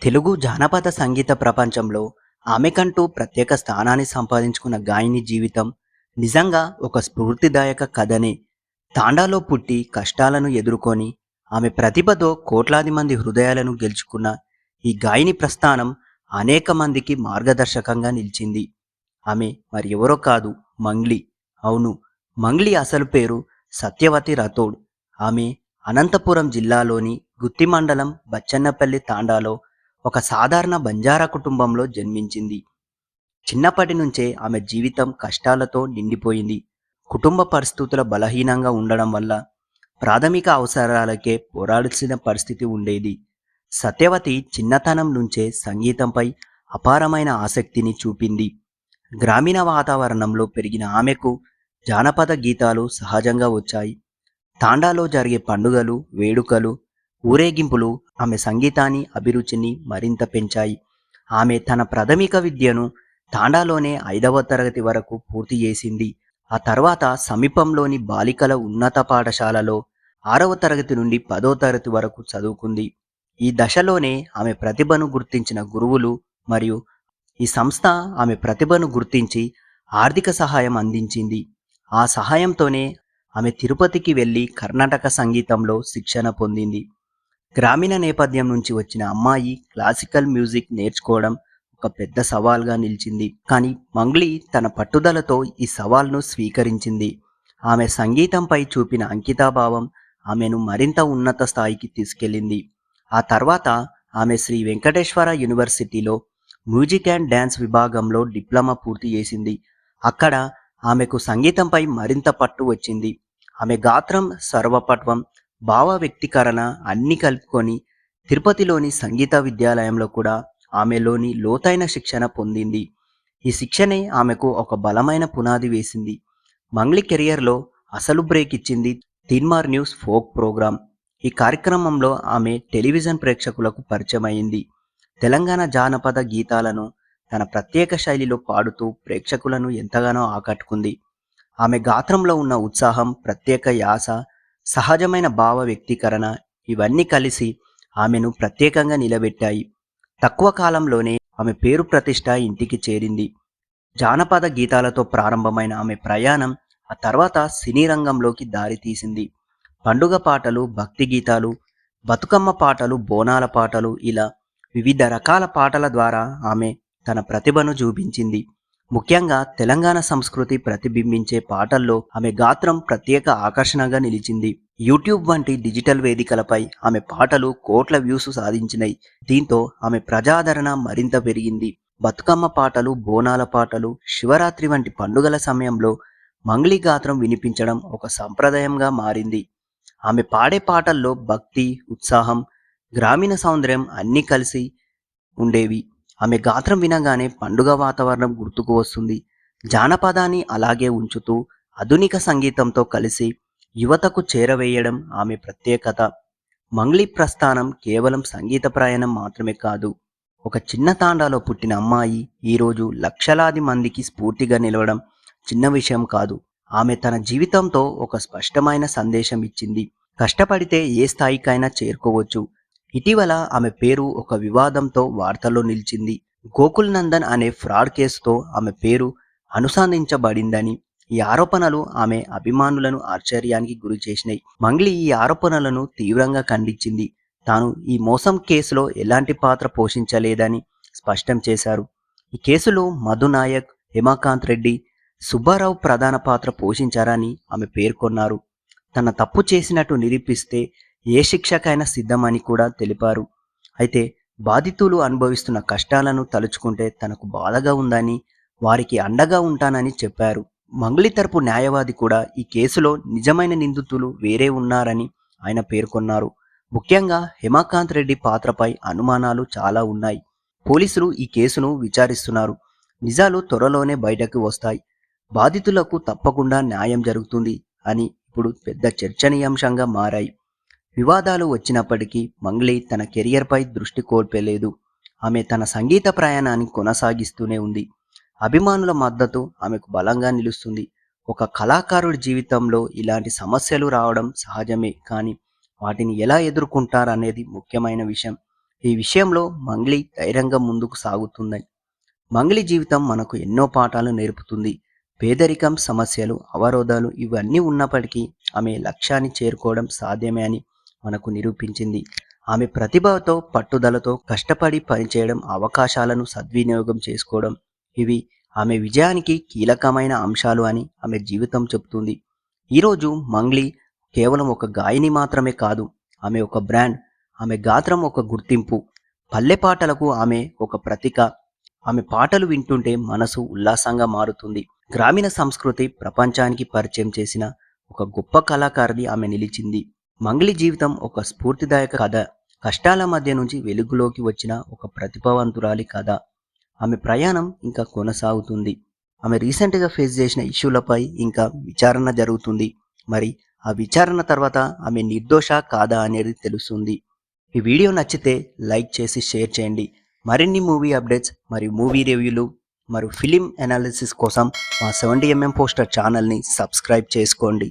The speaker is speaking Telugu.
తెలుగు జానపద సంగీత ప్రపంచంలో ఆమెకంటూ ప్రత్యేక స్థానాన్ని సంపాదించుకున్న గాయని జీవితం నిజంగా ఒక స్ఫూర్తిదాయక కథనే. తాండాలో పుట్టి కష్టాలను ఎదుర్కొని ఆమె ప్రతిభతో కోట్లాది మంది హృదయాలను గెలుచుకున్న ఈ గాయని ప్రస్థానం అనేక మందికి మార్గదర్శకంగా నిలిచింది. ఆమె మరి ఎవరో కాదు, మంగ్లీ. అవును, మంగ్లీ అసలు పేరు సత్యవతి రథోడ్. ఆమె అనంతపురం జిల్లాలోని గుత్తి మండలం బచ్చన్నపల్లి తాండాలో ఒక సాధారణ బంజారా కుటుంబంలో జన్మించింది. చిన్నప్పటి నుంచే ఆమె జీవితం కష్టాలతో నిండిపోయింది. కుటుంబ పరిస్థితుల బలహీనంగా ఉండడం వల్ల ప్రాథమిక అవసరాలకే పోరాడాల్సిన పరిస్థితి ఉండేది. సత్యవతి చిన్నతనం నుంచే సంగీతంపై అపారమైన ఆసక్తిని చూపింది. గ్రామీణ వాతావరణంలో పెరిగిన ఆమెకు జానపద గీతాలు సహజంగా వచ్చాయి. తాండాలో జరిగే పండుగలు, వేడుకలు, ఊరేగింపులు ఆమె సంగీతాన్ని అభిరుచిని మరింత పెంచాయి. ఆమె తన ప్రాథమిక విద్యను తాండాలోనే 5వ తరగతి వరకు పూర్తి చేసింది. ఆ తర్వాత సమీపంలోని బాలికల ఉన్నత పాఠశాలలో 6వ తరగతి నుండి 10వ తరగతి వరకు చదువుకుంది. ఈ దశలోనే ఆమె ప్రతిభను గుర్తించిన గురువులు మరియు ఈ సంస్థ ఆమె ప్రతిభను గుర్తించి ఆర్థిక సహాయం అందించింది. ఆ సహాయంతోనే ఆమె తిరుపతికి వెళ్ళి కర్ణాటక సంగీతంలో శిక్షణ పొందింది. గ్రామీణ నేపథ్యం నుంచి వచ్చిన అమ్మాయి క్లాసికల్ మ్యూజిక్ నేర్చుకోవడం ఒక పెద్ద సవాల్గా నిలిచింది. కానీ మంగ్లీ తన పట్టుదలతో ఈ సవాల్ను స్వీకరించింది. ఆమె సంగీతంపై చూపిన అంకితాభావం ఆమెను మరింత ఉన్నత స్థాయికి తీసుకెళ్ళింది. ఆ తర్వాత ఆమె శ్రీ వెంకటేశ్వర యూనివర్సిటీలో మ్యూజిక్ అండ్ డ్యాన్స్ విభాగంలో డిప్లొమా పూర్తి చేసింది. అక్కడ ఆమెకు సంగీతంపై మరింత పట్టు వచ్చింది. ఆమె గాత్రం, సర్వపట్వం, భావ వ్యక్తీకరణ అన్నీ కలుపుకొని తిరుపతిలోని సంగీత విద్యాలయంలో కూడా ఆమెలోని లోతైన శిక్షణ పొందింది. ఈ శిక్షణే ఆమెకు ఒక బలమైన పునాది వేసింది. మంగ్లీ కెరియర్లో అసలు బ్రేక్ ఇచ్చింది తీన్మార్ న్యూస్ ఫోక్ ప్రోగ్రాం. ఈ కార్యక్రమంలో ఆమె టెలివిజన్ ప్రేక్షకులకు పరిచయం అయింది. తెలంగాణ జానపద గీతాలను తన ప్రత్యేక శైలిలో పాడుతూ ప్రేక్షకులను ఎంతగానో ఆకట్టుకుంది. ఆమె గాత్రంలో ఉన్న ఉత్సాహం, ప్రత్యేక యాస, సహజమైన భావ వ్యక్తీకరణ ఇవన్నీ కలిసి ఆమెను ప్రత్యేకంగా నిలబెట్టాయి. తక్కువ కాలంలోనే ఆమె పేరు ప్రతిష్ట ఇంటికి చేరింది. జానపద గీతాలతో ప్రారంభమైన ఆమె ప్రయాణం ఆ తర్వాత సినీ రంగంలోకి దారితీసింది. పండుగ పాటలు, భక్తి గీతాలు, బతుకమ్మ పాటలు, బోనాల పాటలు ఇలా వివిధ రకాల పాటల ద్వారా ఆమె తన ప్రతిభను చూపించింది. ముఖ్యంగా తెలంగాణ సంస్కృతి ప్రతిబింబించే పాటల్లో ఆమె గాత్రం ప్రత్యేక ఆకర్షణగా నిలిచింది. యూట్యూబ్ వంటి డిజిటల్ వేదికలపై ఆమె పాటలు కోట్ల వ్యూస్ సాధించినాయి. దీంతో ఆమె ప్రజాదరణ మరింత పెరిగింది. బతుకమ్మ పాటలు, బోనాల పాటలు, శివరాత్రి వంటి పండుగల సమయంలో మంగ్లీ గాత్రం వినిపించడం ఒక సంప్రదాయంగా మారింది. ఆమె పాడే పాటల్లో భక్తి, ఉత్సాహం, గ్రామీణ సౌందర్యం అన్నీ కలిసి ఉండేవి. ఆమె గాత్రం వినగానే పండుగ వాతావరణం గుర్తుకు వస్తుంది. జానపదాన్ని అలాగే ఉంచుతూ ఆధునిక సంగీతంతో కలిసి యువతకు చేరవేయడం ఆమె ప్రత్యేకత. మంగ్లీ ప్రస్థానం కేవలం సంగీత ప్రయాణం మాత్రమే కాదు. ఒక చిన్న తాండాలో పుట్టిన అమ్మాయి ఈరోజు లక్షలాది మందికి స్ఫూర్తిగా నిలవడం చిన్న విషయం కాదు. ఆమె తన జీవితంతో ఒక స్పష్టమైన సందేశం ఇచ్చింది. కష్టపడితే ఏ స్థాయికైనా చేరుకోవచ్చు. ఇటీవల ఆమె పేరు ఒక వివాదంతో వార్తల్లో నిలిచింది. గోకుల్ నందన్ అనే ఫ్రాడ్ కేసుతో ఆమె పేరు అనుసంధించబడిందని. ఈ ఆరోపణలు ఆమె అభిమానులను ఆశ్చర్యానికి గురి చేసినాయి. మంగ్లీ ఈ ఆరోపణలను తీవ్రంగా ఖండించింది. తాను ఈ మోసం కేసులో ఎలాంటి పాత్ర పోషించలేదని స్పష్టం చేశారు. ఈ కేసులో మధు నాయక్, హేమకాంత్ రెడ్డి, సుబ్బారావు ప్రధాన పాత్ర పోషించారని ఆమె పేర్కొన్నారు. తన తప్పు చేసినట్టు నిరూపిస్తే ఏ శిక్షకైనా సిద్ధమని కూడా తెలిపారు. అయితే బాధితులు అనుభవిస్తున్న కష్టాలను తలుచుకుంటే తనకు బాధగా ఉందని, వారికి అండగా ఉంటానని చెప్పారు. మంగ్లీ తరపు న్యాయవాది కూడా ఈ కేసులో నిజమైన నిందితులు వేరే ఉన్నారని ఆయన పేర్కొన్నారు. ముఖ్యంగా హేమకాంత్ రెడ్డి పాత్రపై అనుమానాలు చాలా ఉన్నాయి. పోలీసులు ఈ కేసును విచారిస్తున్నారు. నిజాలు త్వరలోనే బయటకు వస్తాయి. బాధితులకు తప్పకుండా న్యాయం జరుగుతుంది అని ఇప్పుడు పెద్ద చర్చనీయాంశంగా మారాయి. వివాదాలు వచ్చినప్పటికీ మంగ్లీ తన కెరియర్పై దృష్టి కోల్పోలేదు. ఆమె తన సంగీత ప్రయాణాన్ని కొనసాగిస్తూనే ఉంది. అభిమానుల మద్దతు ఆమెకు బలంగా నిలుస్తుంది. ఒక కళాకారుడి జీవితంలో ఇలాంటి సమస్యలు రావడం సహజమే, కానీ వాటిని ఎలా ఎదుర్కొంటారనేది ముఖ్యమైన విషయం. ఈ విషయంలో మంగ్లీ ధైర్యంగా ముందుకు సాగుతుంది. మంగ్లీ జీవితం మనకు ఎన్నో పాఠాలు నేర్పుతుంది. పేదరికం, సమస్యలు, అవరోధాలు ఇవన్నీ ఉన్నప్పటికీ ఆమె లక్ష్యాన్ని చేరుకోవడం సాధ్యమే అని మనకు నిరూపించింది. ఆమె ప్రతిభతో, పట్టుదలతో కష్టపడి పనిచేయడం, అవకాశాలను సద్వినియోగం చేసుకోవడం ఇవి ఆమె విజయానికి కీలకమైన అంశాలు అని ఆమె జీవితం చెబుతుంది. ఈరోజు మంగ్లీ కేవలం ఒక గాయని మాత్రమే కాదు, ఆమె ఒక బ్రాండ్. ఆమె గాత్రం ఒక గుర్తింపు. పల్లె పాటలకు ఆమె ఒక ప్రతీక. ఆమె పాటలు వింటుంటే మనసు ఉల్లాసంగా మారుతుంది. గ్రామీణ సంస్కృతి ప్రపంచానికి పరిచయం చేసిన ఒక గొప్ప కళాకారిణి ఆమె నిలిచింది. మంగ్లీ జీవితం ఒక స్ఫూర్తిదాయక కథ. కష్టాల మధ్య నుంచి వెలుగులోకి వచ్చిన ఒక ప్రతిభావంతురాలి కథ. ఆమె ప్రయాణం ఇంకా కొనసాగుతుంది. ఆమె రీసెంట్గా ఫేస్ చేసిన ఇష్యూలపై ఇంకా విచారణ జరుగుతుంది. మరి ఆ విచారణ తర్వాత ఆమె నిర్దోష కాదా అనేది తెలుస్తుంది. ఈ వీడియో నచ్చితే లైక్ చేసి షేర్ చేయండి. మరిన్ని మూవీ అప్డేట్స్ మరియు మూవీ రివ్యూలు మరియు ఫిలిం అనాలిసిస్ కోసం మా 70mm పోస్టర్ ఛానల్ని సబ్స్క్రైబ్ చేసుకోండి.